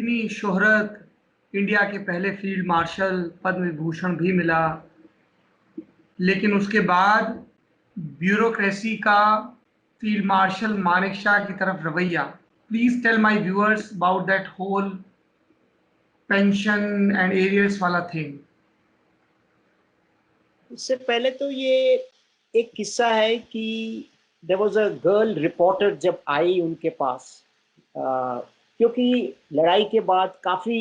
इतनी शोहरत, इंडिया के पहले फील्ड मार्शल, पद्म विभूषण भी मिला, लेकिन उसके बाद ब्यूरोक्रेसी का फील्ड मार्शल मानेकशॉ की तरफ रवैया। Please tell my viewers about that whole pension and arrears वाला थिंग। इससे पहले तो ये एक किस्सा है कि there was a girl reporter जब आई उनके पास, क्योंकि लड़ाई के बाद काफ़ी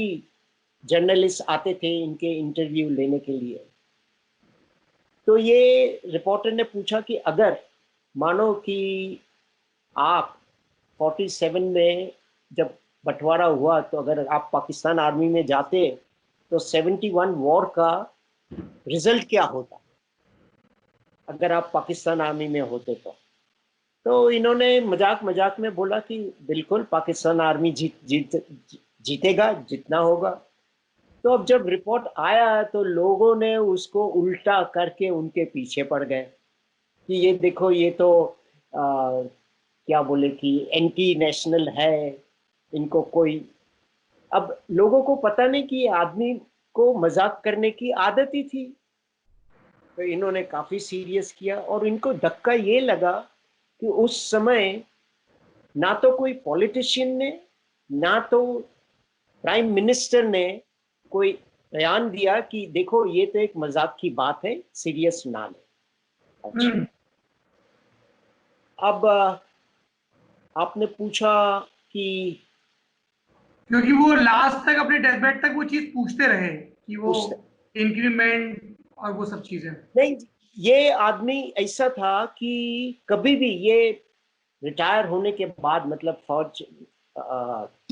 जर्नलिस्ट आते थे इनके इंटरव्यू लेने के लिए। तो ये रिपोर्टर ने पूछा कि अगर मानो कि आप 47 में जब बंटवारा हुआ तो अगर आप पाकिस्तान आर्मी में जाते तो 71 वॉर का रिजल्ट क्या होता अगर आप पाकिस्तान आर्मी में होते तो इन्होंने मजाक मजाक में बोला कि बिल्कुल पाकिस्तान आर्मी जीतेगा जितना होगा। तो अब जब रिपोर्ट आया तो लोगों ने उसको उल्टा करके उनके पीछे पड़ गए कि ये देखो ये तो क्या बोले कि एंटी नेशनल है, इनको कोई। अब लोगों को पता नहीं कि ये आदमी को मजाक करने की आदत ही थी, तो इन्होंने काफी सीरियस किया और इनको धक्का ये लगा कि उस समय ना तो कोई पॉलिटिशियन ने ना तो प्राइम मिनिस्टर ने कोई बयान दिया कि देखो ये तो एक मजाक की बात है, सीरियस ना ले। अच्छा, अब आपने पूछा कि क्योंकि वो लास्ट तक अपने डेथ बेड तक वो चीज पूछते रहे कि वो इंक्रीमेंट और वो सब चीजें। नहीं, ये आदमी ऐसा था कि कभी भी ये रिटायर होने के बाद मतलब फौज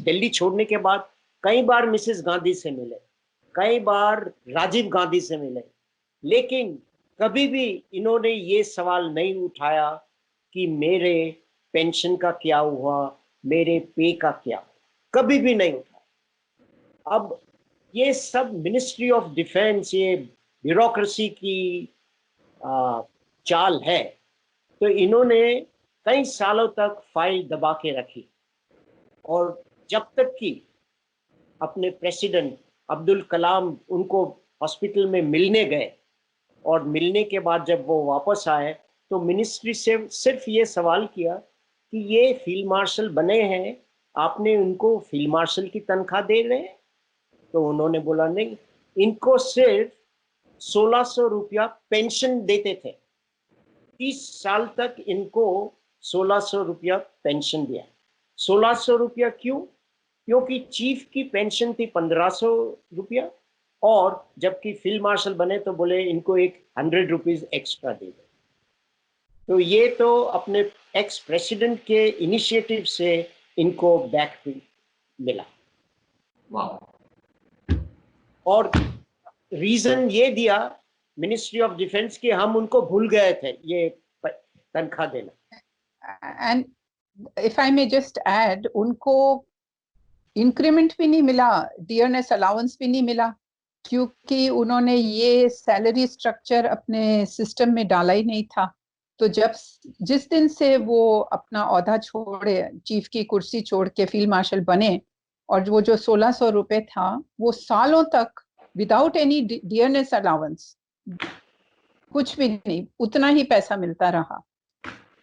दिल्ली छोड़ने के बाद कई बार मिसेस गांधी से मिले, कई बार राजीव गांधी से मिले, लेकिन कभी भी इन्होंने ये सवाल नहीं उठाया कि मेरे पेंशन का क्या हुआ, मेरे पे का क्या, कभी भी नहीं उठाया। अब ये सब मिनिस्ट्री ऑफ डिफेंस, ये ब्यूरोक्रेसी की चाल है। तो इन्होंने कई सालों तक फाइल दबा के रखी और जब तक कि अपने प्रेसिडेंट अब्दुल कलाम उनको हॉस्पिटल में मिलने गए और मिलने के बाद जब वो वापस आए तो मिनिस्ट्री से सिर्फ ये सवाल किया कि ये फील्ड मार्शल बने हैं, आपने उनको फील्ड मार्शल की तनख्वाह दे रहे हैं? तो उन्होंने बोला नहीं, इनको सिर्फ 1600 रुपया पेंशन देते थे, 30 साल तक इनको 1600 रुपया पेंशन दिया। 1600 रुपया क्यों? क्योंकि चीफ की पेंशन थी 1500 रुपया और जबकि फील्ड मार्शल बने तो बोले इनको एक 100 रुपीज एक्स्ट्रा दे दो। तो ये तो अपने एक्स प्रेसिडेंट के इनिशिएटिव से इनको बैक मिला। और रीजन ये दिया मिनिस्ट्री ऑफ डिफेंस कि हम उनको भूल गए थे ये तनख्वाह देना। And if I may just add, उनको इंक्रीमेंट भी नहीं मिला, डियरनेस अलाउंस भी नहीं मिला, क्योंकि उन्होंने ये सैलरी स्ट्रक्चर अपने सिस्टम में डाला ही नहीं था। तो जिस दिन से वो अपना ओहदा छोड़े, चीफ की कुर्सी छोड़ के फील्ड मार्शल बने, और वो जो 1600 रुपए था वो सालों तक विदाउट एनी डियरनेस अलाउंस, कुछ भी नहीं, उतना ही पैसा मिलता रहा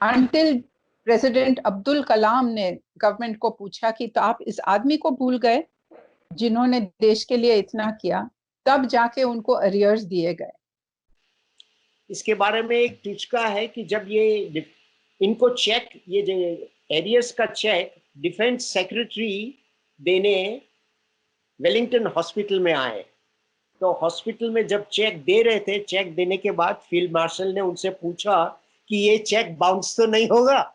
अनटिल प्रेसिडेंट अब्दुल कलाम ने गवर्नमेंट को पूछा कि तो आप इस आदमी को भूल गए जिन्होंने देश के लिए इतना किया, तब जाके उनको अरियर्स दिए गए। इसके बारे में एक टिचका है कि जब ये इनको चेक, ये जो एरियर्स का चेक डिफेंस सेक्रेटरी देने वेलिंगटन हॉस्पिटल में आए, तो हॉस्पिटल में जब चेक दे रहे थे, चेक देने के बाद फील्ड मार्शल ने उनसे पूछा कि ये चेक बाउंस तो नहीं होगा?